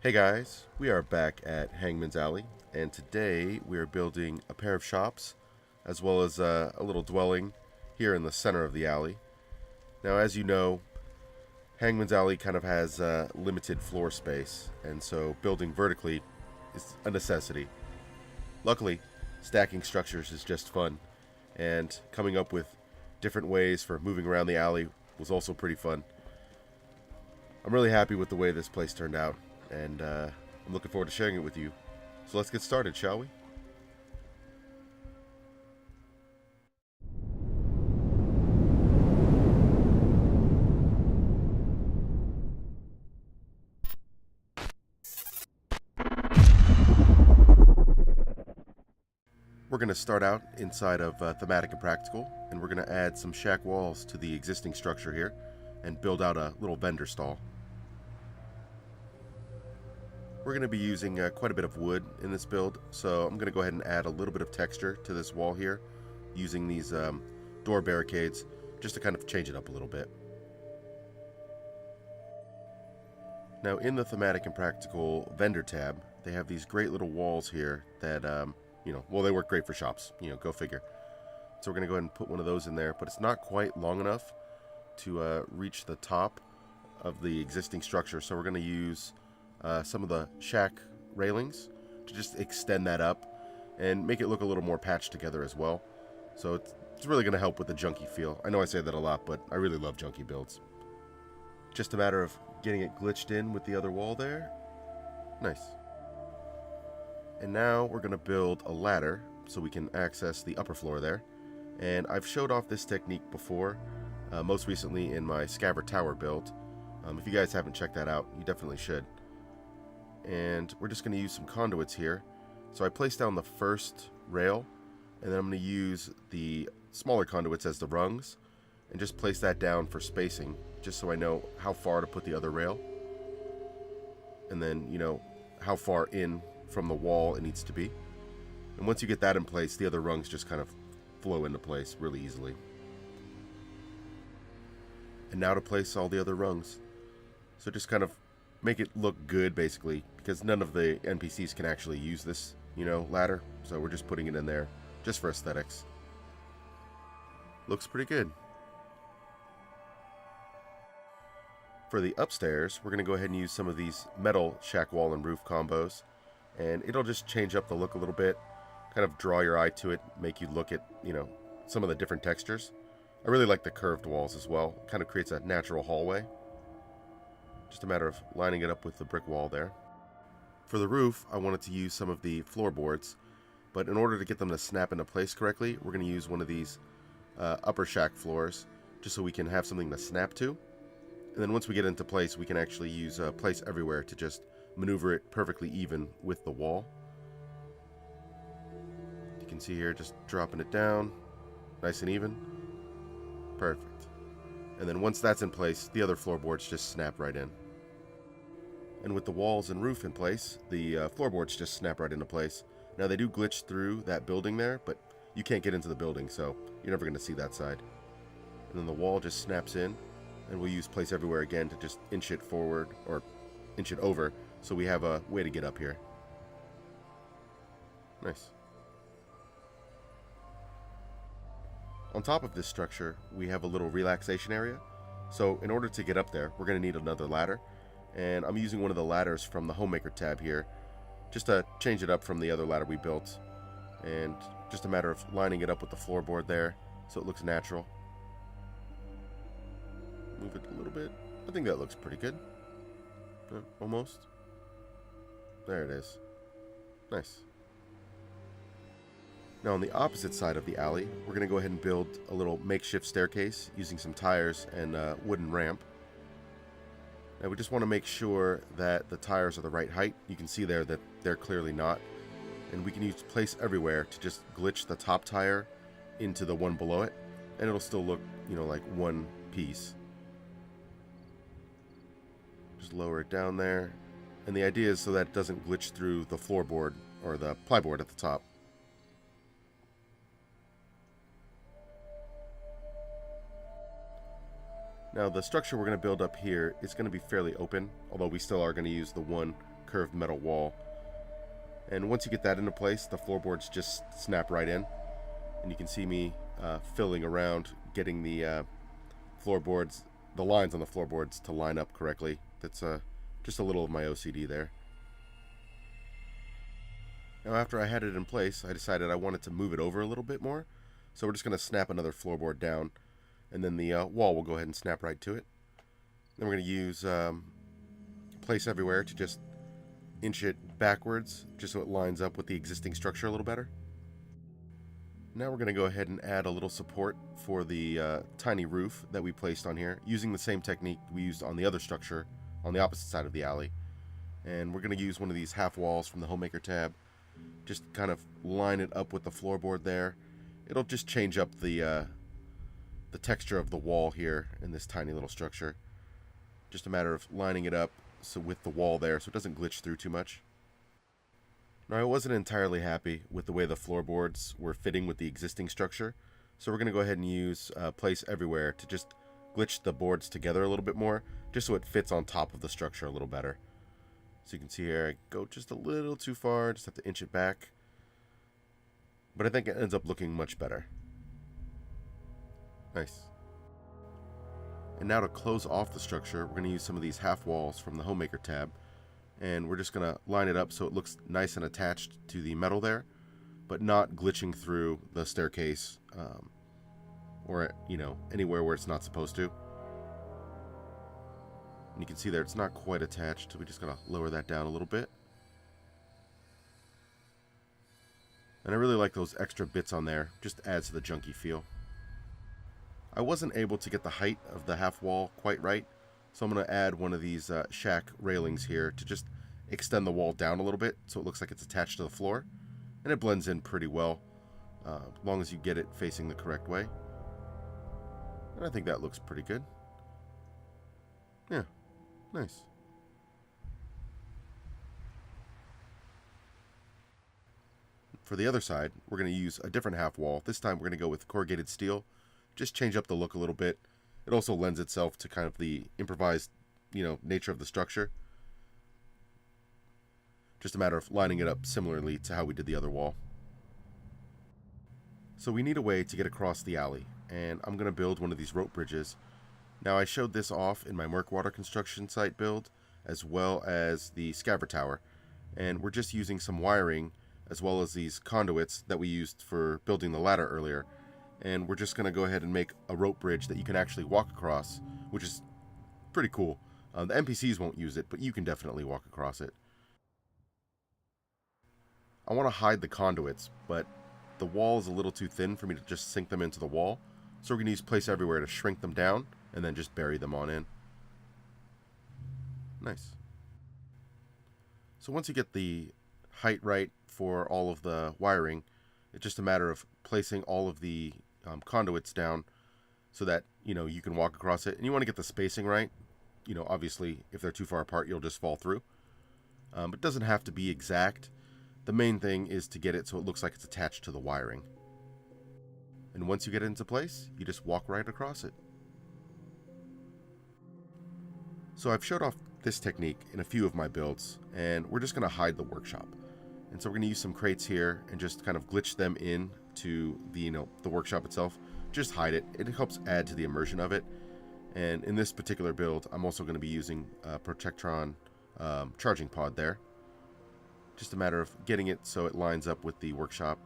Hey guys, we are back at Hangman's Alley, and today we are building a pair of shops, as well as a little dwelling here in the center of the alley. Now, as you know, Hangman's Alley kind of has limited floor space, and so building vertically is a necessity. Luckily, stacking structures is just fun, and coming up with different ways for moving around the alley was also pretty fun. I'm really happy with the way this place turned out, and I'm looking forward to sharing it with you. So let's get started, shall we? We're going to start out inside of Thematic and Practical, and we're going to add some shack walls to the existing structure here and build out a little vendor stall. We're going to be using quite a bit of wood in this build, so I'm going to go ahead and add a little bit of texture to this wall here using these door barricades just to kind of change it up a little bit. Now in the Thematic and Practical vendor tab, they have these great little walls here that, well, they work great for shops, go figure. So we're going to go ahead and put one of those in there, but it's not quite long enough to reach the top of the existing structure, so we're going to use some of the shack railings to just extend that up and make it look a little more patched together as well. So it's really going to help with the junky feel. I know I say that a lot, but I really love junky builds. Just a matter of getting it glitched in with the other wall there. Nice. And now we're going to build a ladder so we can access the upper floor there. And I've showed off this technique before, most recently in my Scaver Tower build. If you guys haven't checked that out, you definitely should. And we're just going to use some conduits here. So I placed down the first rail, and then I'm going to use the smaller conduits as the rungs and just place that down for spacing, just so I know how far to put the other rail, and then how far in from the wall it needs to be. And once you get that in place, the other rungs just kind of flow into place really easily. And now to place all the other rungs. So just kind of make it look good, basically, because none of the NPCs can actually use this, ladder. So we're just putting it in there just for aesthetics. Looks pretty good. For the upstairs, we're going to go ahead and use some of these metal shack wall and roof combos, and it'll just change up the look a little bit, kind of draw your eye to it, make you look at, some of the different textures. I really like the curved walls as well. Kind of creates a natural hallway. Just a matter of lining it up with the brick wall there. For the roof, I wanted to use some of the floorboards, but in order to get them to snap into place correctly, we're going to use one of these upper shack floors, just so we can have something to snap to. And then once we get into place, we can actually use place everywhere to just maneuver it perfectly even with the wall. You can see here, just dropping it down, nice and even. Perfect. And then once that's in place, the other floorboards just snap right in. And with the walls and roof in place, the floorboards just snap right into place. Now they do glitch through that building there, but you can't get into the building, so you're never going to see that side. And then the wall just snaps in, and we'll use place everywhere again to just inch it forward, or inch it over, so we have a way to get up here. Nice. On top of this structure, we have a little relaxation area. So in order to get up there, we're going to need another ladder. And I'm using one of the ladders from the Homemaker tab here, just to change it up from the other ladder we built. And just a matter of lining it up with the floorboard there, so it looks natural. Move it a little bit. I think that looks pretty good. Almost. There it is. Nice. Now on the opposite side of the alley, we're going to go ahead and build a little makeshift staircase using some tires and a wooden ramp. Now we just want to make sure that the tires are the right height. You can see there that they're clearly not. And we can use place everywhere to just glitch the top tire into the one below it, and it'll still look, like one piece. Just lower it down there. And the idea is so that it doesn't glitch through the floorboard or the plyboard at the top. Now the structure we're going to build up here is going to be fairly open, although we still are going to use the one curved metal wall. And once you get that into place, the floorboards just snap right in. And you can see me filling around, getting the floorboards, the lines on the floorboards to line up correctly. That's just a little of my OCD there. Now after I had it in place, I decided I wanted to move it over a little bit more. So we're just going to snap another floorboard down, and then the wall will go ahead and snap right to it. Then we're going to use place everywhere to just inch it backwards, just so it lines up with the existing structure a little better. Now we're going to go ahead and add a little support for the tiny roof that we placed on here, using the same technique we used on the other structure on the opposite side of the alley. And we're going to use one of these half walls from the Homemaker tab. Just kind of line it up with the floorboard there. It'll just change up the texture of the wall here in this tiny little structure. Just a matter of lining it up so with the wall there so it doesn't glitch through too much. Now I wasn't entirely happy with the way the floorboards were fitting with the existing structure, so we're going to go ahead and use place everywhere to just glitch the boards together a little bit more, just so it fits on top of the structure a little better. So you can see here I go just a little too far, just have to inch it back. But I think it ends up looking much better. Nice. And now to close off the structure, we're going to use some of these half walls from the Homemaker tab. And we're just going to line it up so it looks nice and attached to the metal there, but not glitching through the staircase or, you know, anywhere where it's not supposed to. And you can see there it's not quite attached, so we just got to lower that down a little bit. And I really like those extra bits on there, just adds to the junky feel. I wasn't able to get the height of the half wall quite right, so I'm going to add one of these shack railings here to just extend the wall down a little bit so it looks like it's attached to the floor. And it blends in pretty well, as long as you get it facing the correct way. And I think that looks pretty good. Yeah, nice. For the other side, we're going to use a different half wall. This time we're going to go with corrugated steel. Just change up the look a little bit. It also lends itself to kind of the improvised, nature of the structure. Just a matter of lining it up similarly to how we did the other wall. So we need a way to get across the alley, and I'm going to build one of these rope bridges. Now I showed this off in my Murkwater construction site build, as well as the Scaver Tower, and we're just using some wiring as well as these conduits that we used for building the ladder earlier. And we're just going to go ahead and make a rope bridge that you can actually walk across, which is pretty cool. The NPCs won't use it, but you can definitely walk across it. I want to hide the conduits, but the wall is a little too thin for me to just sink them into the wall. So we're going to use place everywhere to shrink them down and then just bury them on in. Nice. So once you get the height right for all of the wiring, it's just a matter of placing all of the conduits down so that you can walk across it. And you want to get the spacing right. Obviously if they're too far apart you'll just fall through. It doesn't have to be exact. The main thing is to get it so it looks like it's attached to the wiring. And once you get it into place, you just walk right across it. So I've showed off this technique in a few of my builds, and we're just going to hide the workshop. And so we're going to use some crates here and just kind of glitch them in to the the workshop itself. Just hide it. It helps add to the immersion of it. And in this particular build, I'm also going to be using a Protectron charging pod there. Just a matter of getting it so it lines up with the workshop.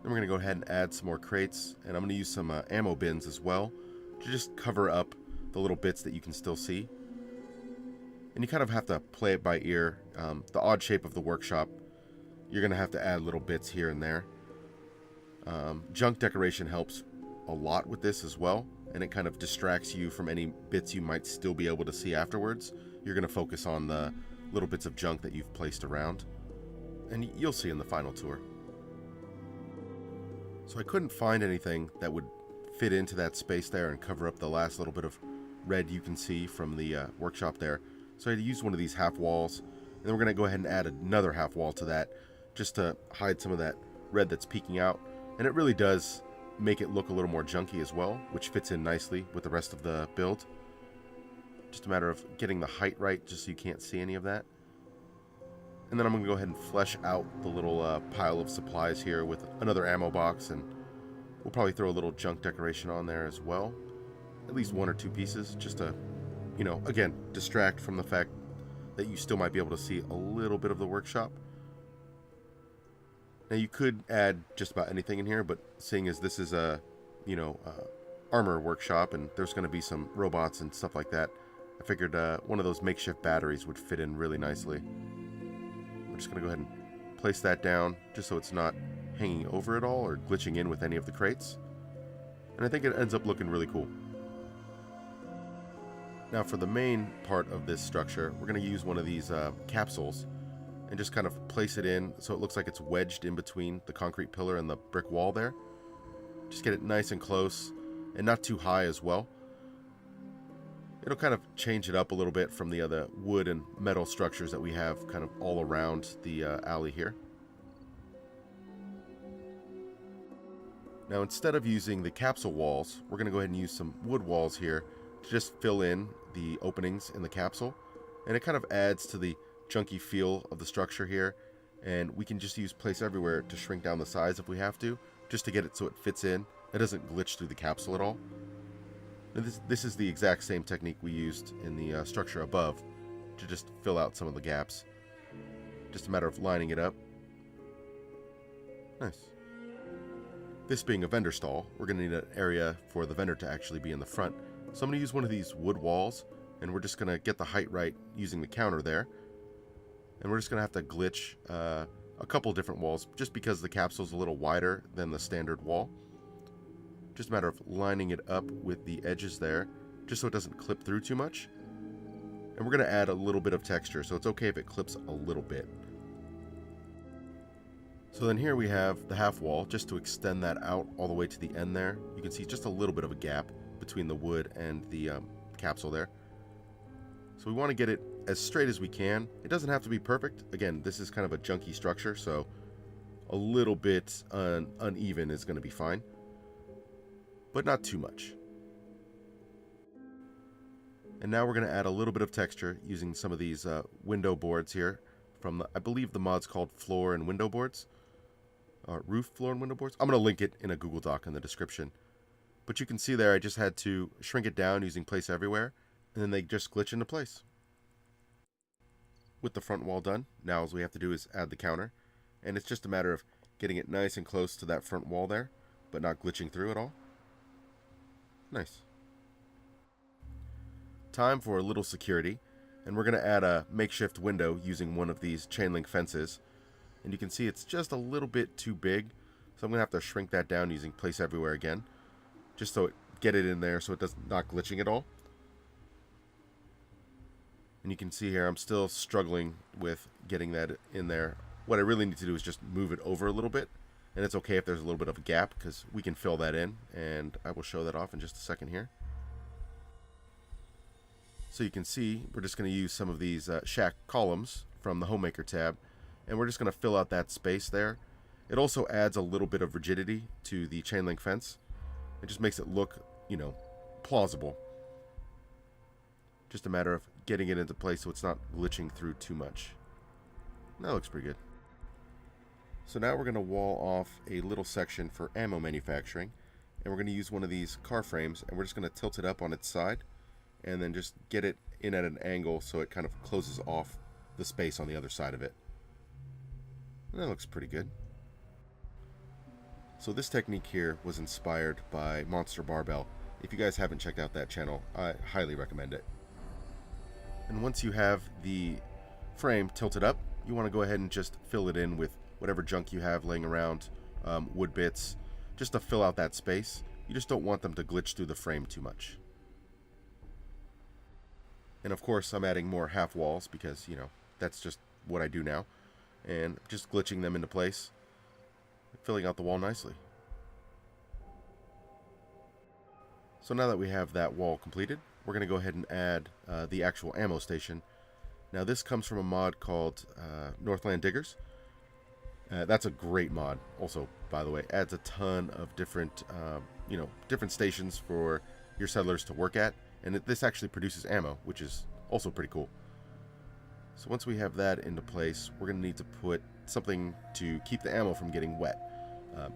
Then we're going to go ahead and add some more crates, and I'm going to use some ammo bins as well to just cover up the little bits that you can still see. And you kind of have to play it by ear. The odd shape of the workshop, you're going to have to add little bits here and there. Junk decoration helps a lot with this as well, and it kind of distracts you from any bits you might still be able to see afterwards. You're going to focus on the little bits of junk that you've placed around, and you'll see in the final tour. So I couldn't find anything that would fit into that space there and cover up the last little bit of red you can see from the workshop there. So I had to use one of these half walls, and then we're going to go ahead and add another half wall to that just to hide some of that red that's peeking out. And it really does make it look a little more junky as well, which fits in nicely with the rest of the build. Just a matter of getting the height right just so you can't see any of that. And then I'm going to go ahead and flesh out the little pile of supplies here with another ammo box, and we'll probably throw a little junk decoration on there as well. At least 1 or 2 pieces, just to, you know, again, distract from the fact that you still might be able to see a little bit of the workshop. Now you could add just about anything in here, but seeing as this is a, you know, armor workshop and there's going to be some robots and stuff like that, I figured one of those makeshift batteries would fit in really nicely. We're just going to go ahead and place that down just so it's not hanging over it all or glitching in with any of the crates. And I think it ends up looking really cool. Now for the main part of this structure, we're going to use one of these capsules and just kind of place it in so it looks like it's wedged in between the concrete pillar and the brick wall there. Just get it nice and close and not too high as well. It'll kind of change it up a little bit from the other wood and metal structures that we have kind of all around the alley here. Now instead of using the capsule walls, we're going to go ahead and use some wood walls here to just fill in the openings in the capsule, and it kind of adds to the junky feel of the structure here, and we can just use place everywhere to shrink down the size if we have to, just to get it so it fits in. It doesn't glitch through the capsule at all. And this is the exact same technique we used in the structure above to just fill out some of the gaps. Just a matter of lining it up. Nice. This being a vendor stall, we're going to need an area for the vendor to actually be in the front. So I'm going to use one of these wood walls, and we're just going to get the height right using the counter there. And we're just going to have to glitch a couple different walls just because the capsule's a little wider than the standard wall. Just a matter of lining it up with the edges there, just so it doesn't clip through too much. And we're going to add a little bit of texture, so it's okay if it clips a little bit. So then here we have the half wall, just to extend that out all the way to the end there. You can see just a little bit of a gap between the wood and the capsule there. So we want to get it as straight as we can. It doesn't have to be perfect. Again, this is kind of a junky structure, so a little bit uneven is going to be fine, but not too much. And now we're going to add a little bit of texture using some of these window boards here from, I believe the mod's called Floor and Window Boards. Roof, Floor, and Window Boards. I'm going to link it in a Google Doc in the description. But you can see there I just had to shrink it down using place everywhere, and then they just glitch into place. With the front wall done, now all we have to do is add the counter, and it's just a matter of getting it nice and close to that front wall there, but not glitching through at all. Nice. Time for a little security, and we're going to add a makeshift window using one of these chain link fences. And you can see it's just a little bit too big, so I'm going to have to shrink that down using place everywhere again, just so get it in there so it does not glitching at all. And you can see here I'm still struggling with getting that in there. What I really need to do is just move it over a little bit, and it's okay if there's a little bit of a gap because we can fill that in, and I will show that off in just a second here. So you can see we're just going to use some of these shack columns from the Homemaker tab, and we're just going to fill out that space there. It also adds a little bit of rigidity to the chain link fence. It just makes it look, you know, plausible. Just a matter of getting it into place so it's not glitching through too much. That looks pretty good. So now we're going to wall off a little section for ammo manufacturing, and we're going to use one of these car frames, and we're just going to tilt it up on its side and then just get it in at an angle so it kind of closes off the space on the other side of it. And that looks pretty good. So this technique here was inspired by Monster Barbell. If you guys haven't checked out that channel, I highly recommend it. And once you have the frame tilted up, you want to go ahead and just fill it in with whatever junk you have laying around, wood bits, just to fill out that space. You just don't want them to glitch through the frame too much. And of course I'm adding more half walls because, you know, that's just what I do now. And just glitching them into place, filling out the wall nicely. So now that we have that wall completed, we're going to go ahead and add the actual ammo station. Now this comes from a mod called Northland Diggers. That's a great mod. Also, by the way, adds a ton of different, different stations for your settlers to work at. And this actually produces ammo, which is also pretty cool. So once we have that into place, we're going to need to put something to keep the ammo from getting wet.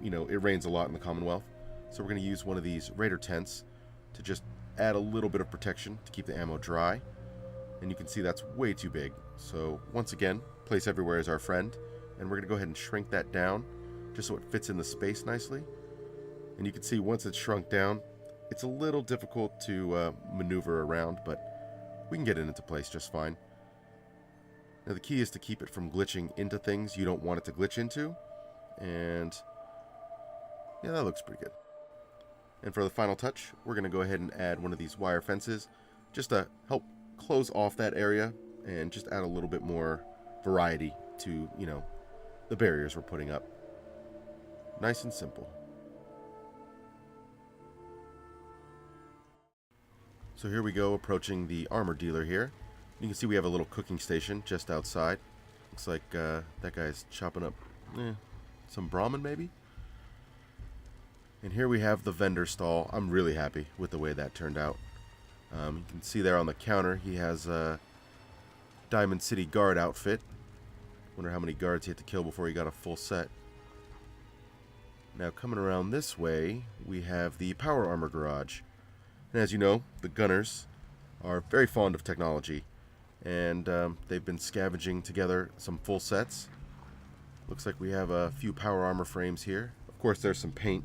It rains a lot in the Commonwealth, so we're going to use one of these Raider tents to just add a little bit of protection to keep the ammo dry. And you can see that's way too big. So once again, place everywhere is our friend, and we're going to go ahead and shrink that down just so it fits in the space nicely. And you can see once it's shrunk down, it's a little difficult to maneuver around, but we can get it into place just fine. Now the key is to keep it from glitching into things you don't want it to glitch into. And yeah, that looks pretty good. And for the final touch, we're going to go ahead and add one of these wire fences just to help close off that area and just add a little bit more variety to, the barriers we're putting up. Nice and simple. So here we go, approaching the armor dealer here. You can see we have a little cooking station just outside. Looks like that guy's chopping up some Brahmin maybe? And here we have the vendor stall. I'm really happy with the way that turned out. You can see there on the counter he has a Diamond City guard outfit. Wonder how many guards he had to kill before he got a full set. Now coming around this way, we have the power armor garage. And as you know, the gunners are very fond of technology, and they've been scavenging together some full sets. Looks like we have a few power armor frames here. Of course, there's some paint.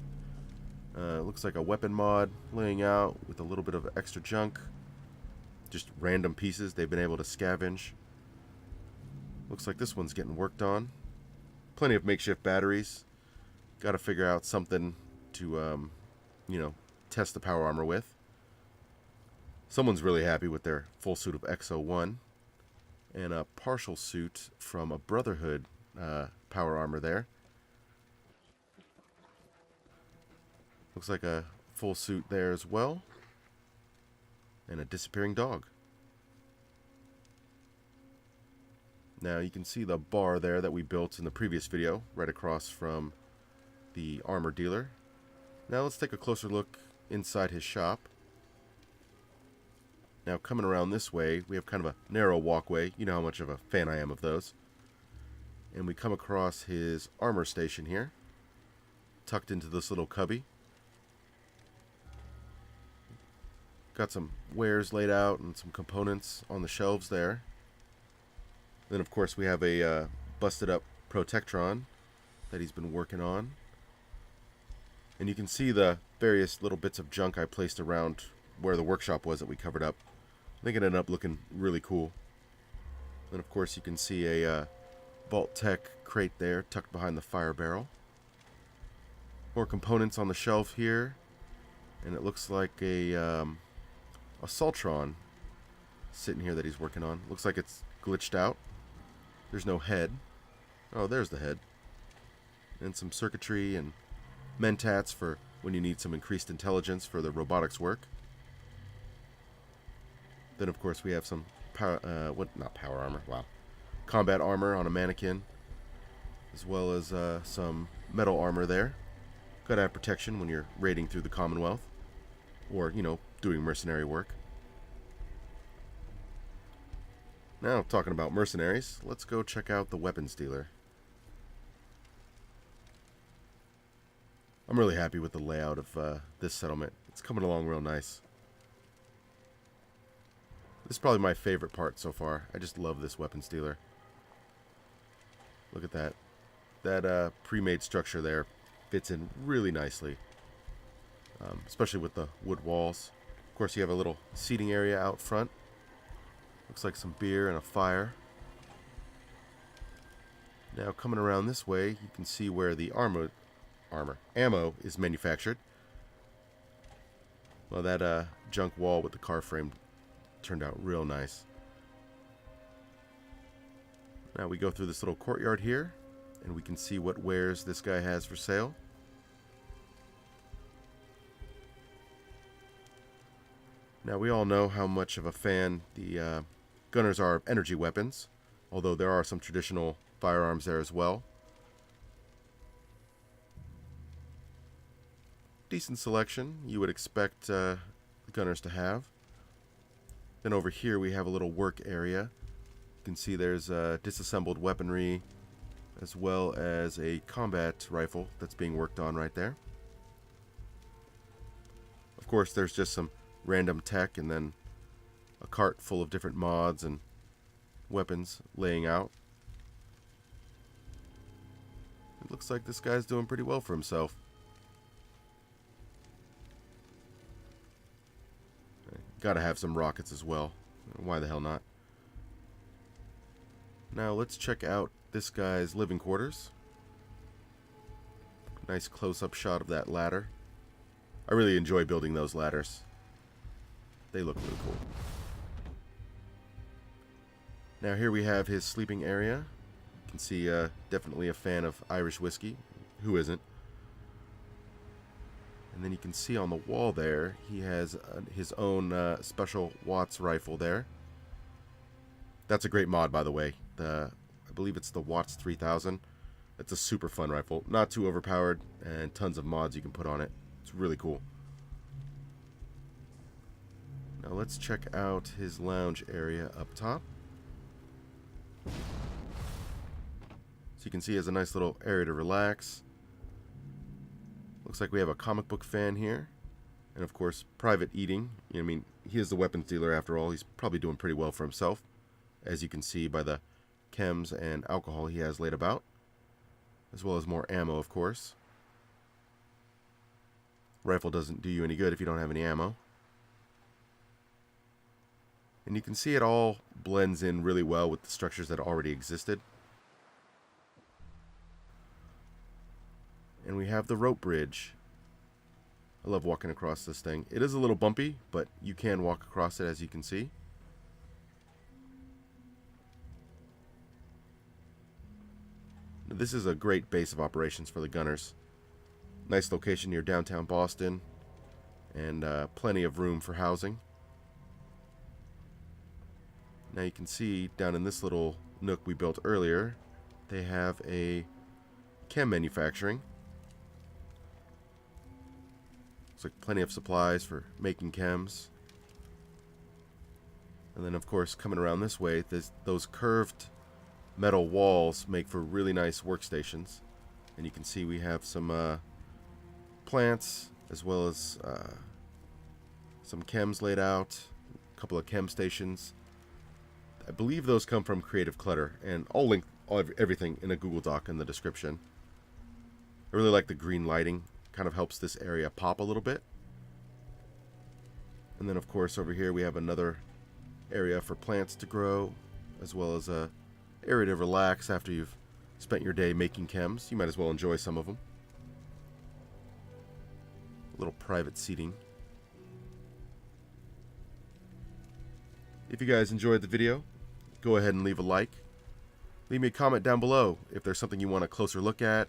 Looks like a weapon mod laying out with a little bit of extra junk. Just random pieces they've been able to scavenge. Looks like this one's getting worked on. Plenty of makeshift batteries. Got to figure out something to, test the power armor with. Someone's really happy with their full suit of X01. And a partial suit from a Brotherhood power armor there. Looks like a full suit there as well. And a disappearing dog. Now you can see the bar there that we built in the previous video, right across from the armor dealer. Now let's take a closer look inside his shop. Now coming around this way, we have kind of a narrow walkway. You know how much of a fan I am of those. And we come across his armor station here, tucked into this little cubby. Got some wares laid out and some components on the shelves there. Then of course we have a busted up Protectron that he's been working on. And you can see the various little bits of junk I placed around where the workshop was that we covered up. I think it ended up looking really cool. Then of course you can see a Vault Tech crate there tucked behind the fire barrel. More components on the shelf here. And it looks like a Saltron sitting here that he's working on. Looks like it's glitched out. There's no head. Oh, there's the head. And some circuitry and mentats for when you need some increased intelligence for the robotics work. Then of course we have some power armor, wow. Combat armor on a mannequin, as well as some metal armor there. Gotta have protection when you're raiding through the Commonwealth, or, doing mercenary work. Now, talking about mercenaries, let's go check out the weapons dealer. I'm really happy with the layout of this settlement. It's coming along real nice. This is probably my favorite part so far. I just love this weapons dealer. Look at that. That pre-made structure there fits in really nicely. Especially with the wood walls. Of course, you have a little seating area out front. Looks like some beer and a fire. Now, coming around this way, you can see where the ammo is manufactured. Well, that junk wall with the car frame turned out real nice. Now we go through this little courtyard here, and we can see what wares this guy has for sale. Now we all know how much of a fan the gunners are of energy weapons, although there are some traditional firearms there as well. Decent selection you would expect the gunners to have. Then over here we have a little work area. You can see there's disassembled weaponry as well as a combat rifle that's being worked on right there. Of course, there's just some random tech and then a cart full of different mods and weapons laying out. It looks like this guy's doing pretty well for himself. Gotta have some rockets as well. Why the hell not? Now let's check out this guy's living quarters. Nice close-up shot of that ladder. I really enjoy building those ladders. They look really cool. Now here we have his sleeping area. You can see definitely a fan of Irish whiskey. Who isn't? And then you can see on the wall there, he has his own special Watts rifle there. That's a great mod, by the way. I believe it's the Watts 3000. It's a super fun rifle. Not too overpowered, and tons of mods you can put on it. It's really cool. Now let's check out his lounge area up top. So you can see he has a nice little area to relax. Looks like we have a comic book fan here. And of course, private eating. I mean, he is the weapons dealer after all. He's probably doing pretty well for himself, as you can see by the chems and alcohol he has laid about, as well as more ammo, of course. Rifle doesn't do you any good if you don't have any ammo. And you can see it all blends in really well with the structures that already existed. And we have the rope bridge. I love walking across this thing. It is a little bumpy, but you can walk across it, as you can see. This is a great base of operations for the gunners. Nice location near downtown Boston, and plenty of room for housing. Now you can see down in this little nook we built earlier, they have a chem manufacturing. Looks like plenty of supplies for making chems. And then of course coming around this way, those curved metal walls make for really nice workstations. And you can see we have some plants as well as some chems laid out, a couple of chem stations. I believe those come from Creative Clutter, and I'll link everything in a Google Doc in the description. I really like the green lighting. Kind of helps this area pop a little bit. And then of course over here we have another area for plants to grow, as well as a area to relax after you've spent your day making chems. You might as well enjoy some of them. A little private seating. If you guys enjoyed the video, go ahead and leave a like. Leave me a comment down below if there's something you want a closer look at,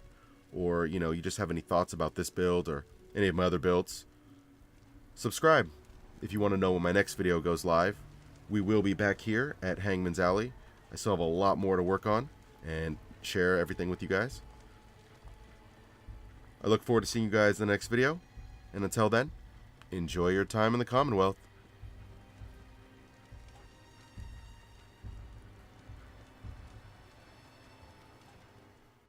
or you just have any thoughts about this build or any of my other builds. Subscribe if you want to know when my next video goes live. We will be back here at Hangman's Alley. I still have a lot more to work on and share everything with you guys. I look forward to seeing you guys in the next video, and until then, enjoy your time in the Commonwealth.